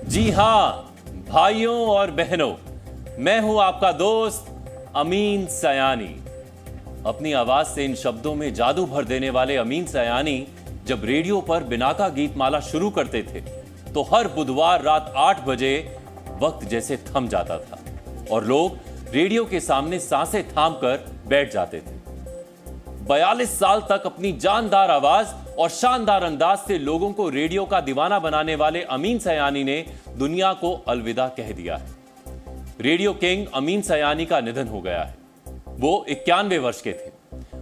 जी हाँ भाइयों और बहनों, मैं हूं आपका दोस्त अमीन सयानी। अपनी आवाज से इन शब्दों में जादू भर देने वाले अमीन सयानी जब रेडियो पर बिनाका गीतमाला शुरू करते थे तो हर बुधवार रात 8 बजे वक्त जैसे थम जाता था और लोग रेडियो के सामने सांसें थाम कर बैठ जाते थे। 42 साल तक अपनी जानदार आवाज और शानदार अंदाज से लोगों को रेडियो का दीवाना बनाने वाले अमीन सयानी ने दुनिया को अलविदा कह दिया है। रेडियो किंग अमीन सयानी का निधन हो गया है। वो 91 वर्ष के थे।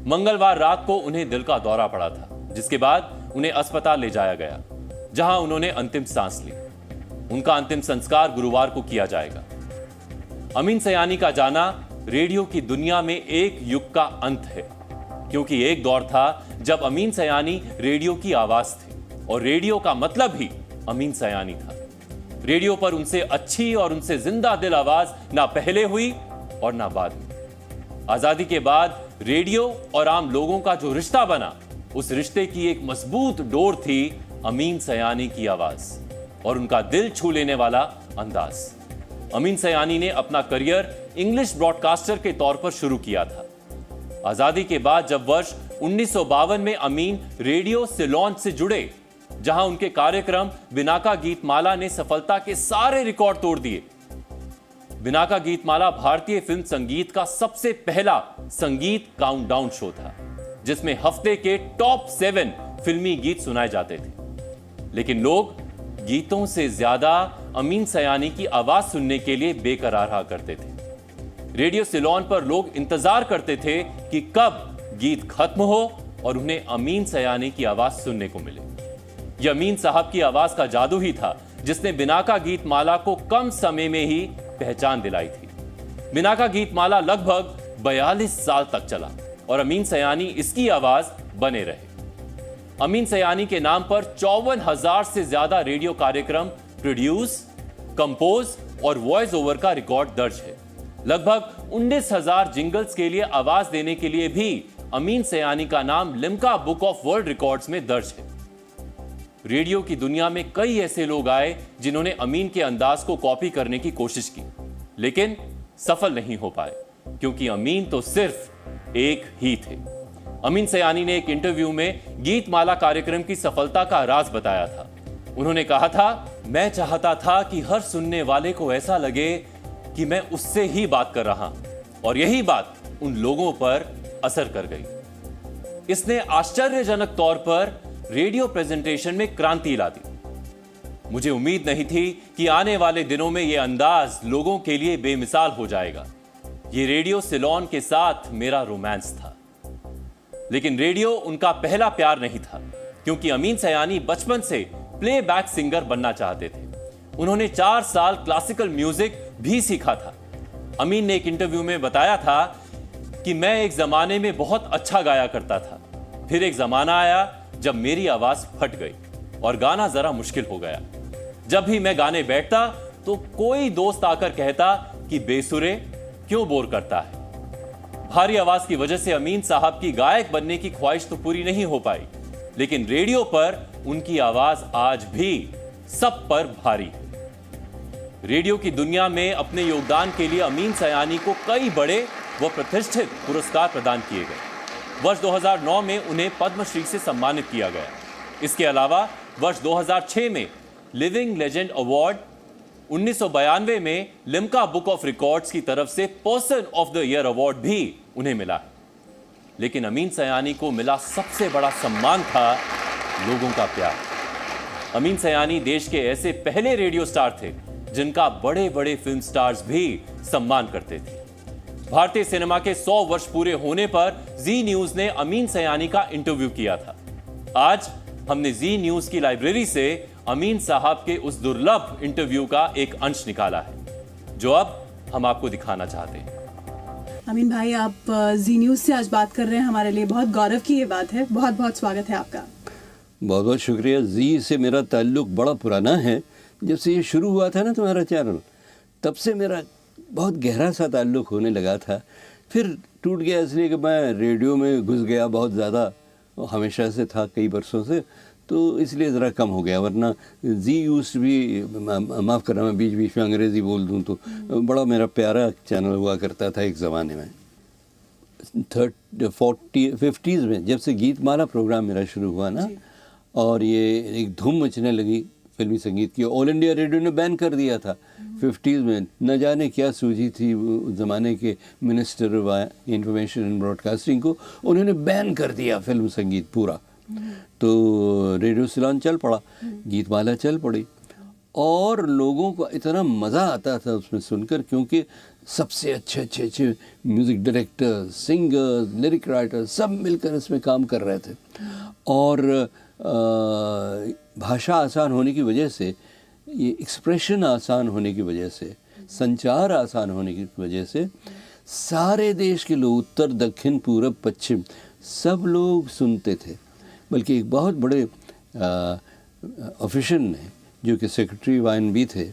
मंगलवार रात को उन्हें दिल का दौरा पड़ा था, जिसके बाद उन्हें अस्पताल ले जाया गया, जहां उन्होंने अंतिम सांस ली। उनका अंतिम संस्कार गुरुवार को किया जाएगा। अमीन सयानी का जाना रेडियो की दुनिया में एक युग का अंत है, क्योंकि एक दौर था जब अमीन सयानी रेडियो की आवाज थे और रेडियो का मतलब ही अमीन सयानी था। रेडियो पर उनसे अच्छी और उनसे जिंदा दिल आवाज ना पहले हुई और ना बाद में। आजादी के बाद रेडियो और आम लोगों का जो रिश्ता बना, उस रिश्ते की एक मजबूत डोर थी अमीन सयानी की आवाज और उनका दिल छू लेने वाला अंदाज। अमीन सयानी ने अपना करियर इंग्लिश ब्रॉडकास्टर के तौर पर शुरू किया था। आजादी के बाद जब वर्ष 1952 में अमीन रेडियो सिलोन से जुड़े, जहां उनके कार्यक्रम बिनाका गीतमाला ने सफलता के सारे रिकॉर्ड तोड़ दिए। बिनाका गीतमाला भारतीय फिल्म संगीत का सबसे पहला संगीत काउंटडाउन शो था, जिसमें हफ्ते के टॉप 7 फिल्मी गीत सुनाए जाते थे। लेकिन लोग गीतों से ज्यादा अमीन सयानी की आवाज सुनने के लिए बेकरार रहा करते थे। रेडियो सिलोन पर लोग इंतजार करते थे कि कब गीत खत्म हो और उन्हें अमीन सयानी की आवाज सुनने को मिले। यह अमीन साहब की आवाज का जादू ही था जिसने बिनाका गीतमाला को कम समय में ही पहचान दिलाई थी। बिनाका गीतमाला लगभग 42 साल तक चला और अमीन सयानी इसकी आवाज बने रहे। अमीन सयानी के नाम पर 54,000 से ज्यादा रेडियो कार्यक्रम प्रोड्यूस, कंपोज और वॉइस ओवर का रिकॉर्ड दर्ज है। लगभग 19,000 जिंगल्स के लिए आवाज देने के लिए भी अमीन सयानी का नाम Limca book of world records में दर्ज है। रेडियो की दुनिया में कई ऐसे लोग आए जिन्होंने अमीन के अंदाज को कॉपी करने की कोशिश की, लेकिन सफल नहीं हो पाए, क्योंकि अमीन तो सिर्फ एक ही थे। अमीन सयानी ने एक इंटरव्यू में गीतमाला कार्यक्रम की सफलता का राज बताया था। उन्होंने कहा था, मैं चाहता था कि हर सुनने वाले को ऐसा लगे कि मैं उससे ही बात कर रहा हूं, और यही बात उन लोगों पर असर कर गई। इसने आश्चर्यजनक तौर पर रेडियो प्रेजेंटेशन में क्रांति ला दी। मुझे उम्मीद नहीं थी कि आने वाले दिनों में यह अंदाज लोगों के लिए बेमिसाल हो जाएगा। यह रेडियो सिलोन के साथ मेरा रोमांस था। लेकिन रेडियो उनका पहला प्यार नहीं था, क्योंकि अमीन सयानी बचपन से प्लेबैक सिंगर बनना चाहते थे। उन्होंने 4 साल क्लासिकल म्यूजिक भी सीखा था। अमीन ने एक इंटरव्यू में बताया था कि मैं एक जमाने में बहुत अच्छा गाया करता था, फिर एक जमाना आया जब मेरी आवाज फट गई और गाना जरा मुश्किल हो गया। जब भी मैं गाने बैठता तो कोई दोस्त आकर कहता कि बेसुरे क्यों बोर करता है। भारी आवाज की वजह से अमीन साहब की गायक बनने की ख्वाहिश तो पूरी नहीं हो पाई, लेकिन रेडियो पर उनकी आवाज आज भी सब पर भारी है। रेडियो की दुनिया में अपने योगदान के लिए अमीन सयानी को कई बड़े व प्रतिष्ठित पुरस्कार प्रदान किए गए। वर्ष 2009 में उन्हें पद्मश्री से सम्मानित किया गया। इसके अलावा वर्ष 2006 में लिविंग लेजेंड अवार्ड, 1992 में लिम्का बुक ऑफ रिकॉर्ड्स की तरफ से person of the year award भी उन्हें मिला है। लेकिन अमीन सयानी को मिला सबसे बड़ा सम्मान था लोगों का प्यार। अमीन सयानी देश के ऐसे पहले रेडियो स्टार थे जिनका बड़े बड़े फिल्म स्टार्स भी सम्मान करते थे। भारतीय सिनेमा के 100 वर्ष पूरे होने पर जी न्यूज ने अमीन सयानी का इंटरव्यू किया था। आज हमने जी न्यूज की लाइब्रेरी से अमीन साहब के उस दुर्लभ इंटरव्यू का एक अंश निकाला है, जो अब हम आपको दिखाना चाहते हैं। अमीन भाई, आप जी न्यूज से आज बात कर रहे हैं, हमारे लिए बहुत गौरव की ये बात है। बहुत बहुत स्वागत है आपका। बहुत बहुत शुक्रिया। जी से मेरा ताल्लुक बड़ा पुराना है। जब से ये शुरू हुआ था ना तुम्हारा चैनल, तब से मेरा बहुत गहरा सा ताल्लुक होने लगा था। फिर टूट गया इसलिए कि मैं रेडियो में घुस गया बहुत ज़्यादा, हमेशा से था, कई बरसों से। तो इसलिए ज़रा कम हो गया, वरना जी यूज़ भी, माफ़ करना मैं बीच बीच में अंग्रेज़ी बोल दूँ तो, बड़ा मेरा प्यारा चैनल हुआ करता था एक ज़माने में। 50s में जब से गीतमाला प्रोग्राम मेरा शुरू हुआ ना, और ये एक धूम मचने लगी फिल्मी संगीत की, ऑल इंडिया रेडियो ने बैन कर दिया था 50s में। न जाने क्या सूझी थी उस ज़माने के minister of information and broadcasting को, उन्होंने बैन कर दिया फिल्म संगीत पूरा। तो रेडियो सिलोन चल पड़ा, गीतमाला चल पड़ी, और लोगों को इतना मज़ा आता था उसमें सुनकर, क्योंकि सबसे अच्छे अच्छे अच्छे music director, singers, lyric writers सब मिलकर इसमें काम कर रहे थे। और भाषा आसान होने की वजह से, ये एक्सप्रेशन आसान होने की वजह से, संचार आसान होने की वजह से सारे देश के लोग, उत्तर दक्षिण पूरब पश्चिम, सब लोग सुनते थे। बल्कि एक बहुत बड़े ऑफिशियल ने, जो कि सेक्रेटरी वाइन भी थे,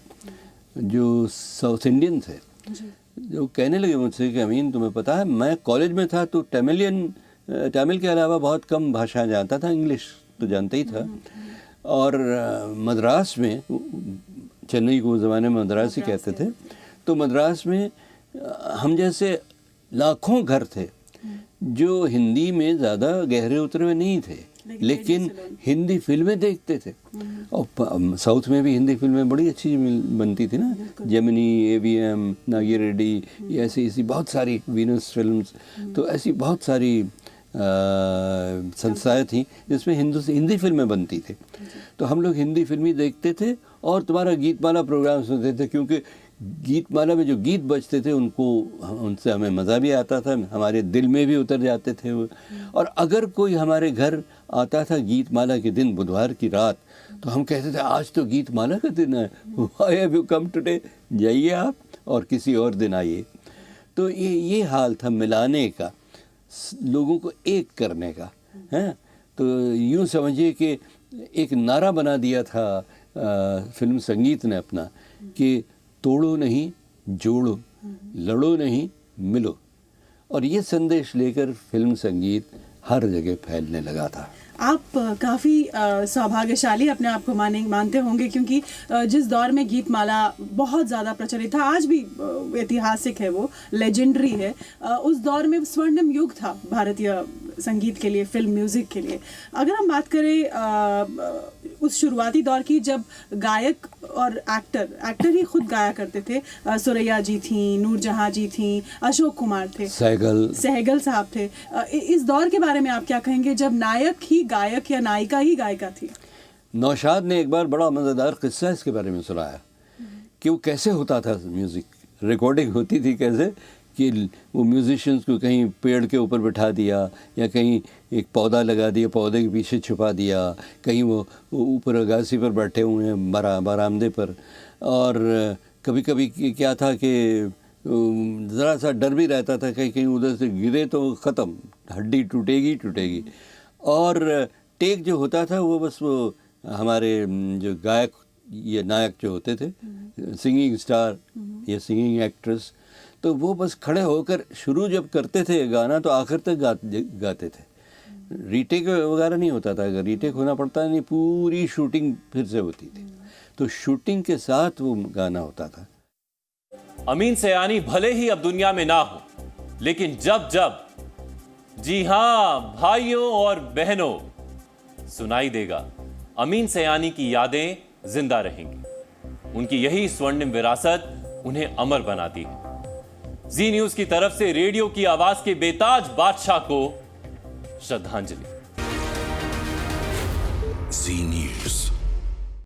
जो साउथ इंडियन थे, जो कहने लगे मुझसे कि अमीन तुम्हें पता है, मैं कॉलेज में था तो तमिल के अलावा बहुत कम भाषा जानता था, इंग्लिश तो जानता ही था। और मद्रास में, चेन्नई को उस ज़माने में मद्रास ही कहते थे, तो मद्रास में हम जैसे लाखों घर थे जो हिंदी में ज़्यादा गहरे उतरे हुए नहीं थे, लेकिन हिंदी फिल्में देखते थे। और साउथ में भी हिंदी फिल्में बड़ी अच्छी बनती थी ना, जेमिनी, AVM, नागी रेड्डी, ऐसी ऐसी बहुत सारी, वीनस फिल्म्स, तो ऐसी बहुत सारी संस्थाएं थी जिसमें हिंदी फिल्में बनती थी। तो हम लोग हिंदी फिल्में देखते थे और तुम्हारा गीतमाला प्रोग्राम सुनते थे, क्योंकि गीतमाला में जो गीत बजते थे उनसे हमें मज़ा भी आता था, हमारे दिल में भी उतर जाते थे वो। और अगर कोई हमारे घर आता था गीतमाला के दिन, बुधवार की रात, तो हम कहते थे आज तो गीतमाला का दिन है, why have you come today, जाइए आप और किसी और दिन आइए। तो ये हाल था मिलाने का, लोगों को एक करने का, है। तो यूँ समझिए कि एक नारा बना दिया था फिल्म संगीत ने अपना, कि तोड़ो नहीं जोड़ो, लड़ो नहीं मिलो। और ये संदेश लेकर फिल्म संगीत हर जगह फैलने लगा था। आप काफ़ी सौभाग्यशाली अपने आप को मानते होंगे, क्योंकि जिस दौर में गीतमाला बहुत ज़्यादा प्रचलित था, आज भी ऐतिहासिक है, वो लेजेंडरी है, उस दौर में स्वर्णिम युग था भारतीय संगीत के लिए, फिल्म म्यूज़िक के लिए। अगर हम बात करें उस शुरुआती दौर की, जब गायक और एक्टर ही खुद गाया करते थे, सुरैया जी थी, नूरजहां जी थी, अशोक कुमार थे, सहगल साहब थे, इस दौर के बारे में आप क्या कहेंगे, जब नायक ही गायक या नायिका ही गायिका थी? नौशाद ने एक बार बड़ा मज़ेदार किस्सा इसके बारे में सुनाया कि वो कैसे होता था, म्यूज़िक रिकॉर्डिंग होती थी कैसे, कि वो म्यूजिशियंस को कहीं पेड़ के ऊपर बिठा दिया, या कहीं एक पौधा लगा दिया, पौधे के पीछे छुपा दिया, कहीं वो ऊपर अगासी पर बैठे हुए हैं बरामदे पर। और कभी कभी क्या था कि ज़रा सा डर भी रहता था, कहीं उधर से गिरे तो ख़त्म, हड्डी टूटेगी। और टेक जो होता था वो बस वो हमारे जो गायक या नायक जो होते थे, सिंगिंग स्टार या सिंगिंग एक्ट्रेस, तो वो बस खड़े होकर शुरू जब करते थे गाना तो आखिर तक गाते थे। रीटेक वगैरह नहीं होता था, अगर रीटेक होना पड़ता नहीं, पूरी शूटिंग फिर से होती थी, तो शूटिंग के साथ वो गाना होता था। अमीन सयानी भले ही अब दुनिया में ना हो, लेकिन जब जी हां भाइयों और बहनों, सुनाई देगा, अमीन सयानी की यादें जिंदा रहेंगी। उनकी यही स्वर्णिम विरासत उन्हें अमर बनाती है। जी न्यूज की तरफ से रेडियो की आवाज के बेताज बादशाह को श्रद्धांजलि। जी न्यूज।